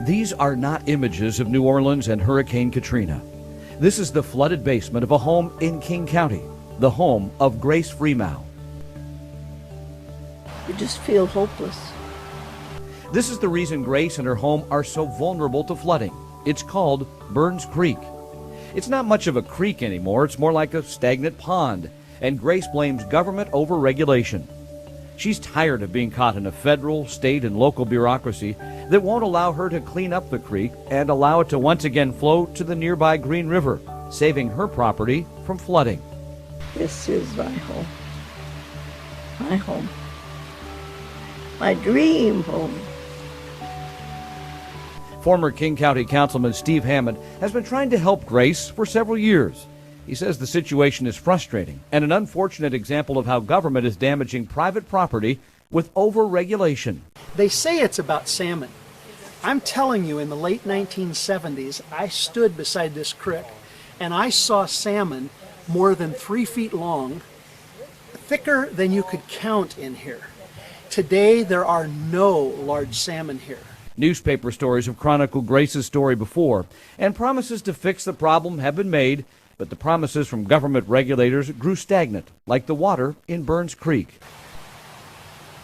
These are not images of New Orleans and Hurricane Katrina. This is the flooded basement of a home in King County, the home of Grace Freemow. You just feel hopeless. This is the reason Grace and her home are so vulnerable to flooding. It's called Burns Creek. It's not much of a creek anymore, it's more like a stagnant pond, and Grace blames government overregulation. She's tired of being caught in a federal, state, and local bureaucracy that won't allow her to clean up the creek and allow it to once again flow to the nearby Green River, saving her property from flooding. This is my home. My home. My dream home. Former King County Councilman Steve Hammond has been trying to help Grace for several years. He says the situation is frustrating and an unfortunate example of how government is damaging private property with over-regulation. They say it's about salmon. I'm telling you, in the late 1970s, I stood beside this creek and I saw salmon more than 3 feet long, thicker than you could count in here. Today, there are no large salmon here. Newspaper stories have chronicled Grace's story before, and promises to fix the problem have been made, but the promises from government regulators grew stagnant, like the water in Burns Creek.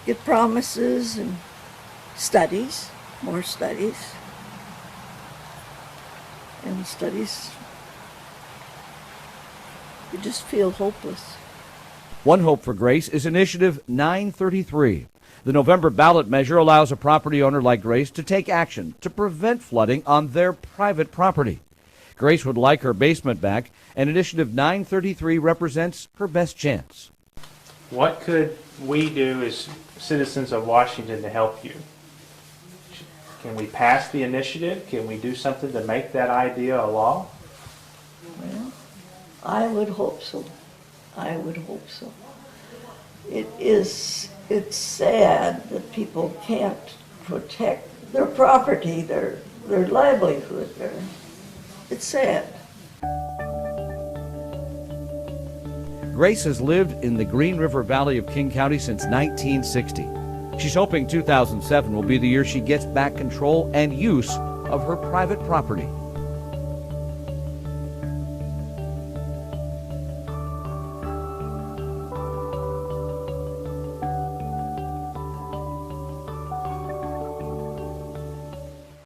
Get promises and studies, more studies. And studies, you just feel hopeless. One hope for Grace is Initiative 933. The November ballot measure allows a property owner like Grace to take action to prevent flooding on their private property. Grace would like her basement back, and Initiative 933 represents her best chance. What could we do as citizens of Washington to help you? Can we pass the initiative? Can we do something to make that idea a law? Well, I would hope so. I would hope so. It's sad that people can't protect their property, their livelihood. It's sad. Grace has lived in the Green River Valley of King County since 1960. She's hoping 2007 will be the year she gets back control and use of her private property.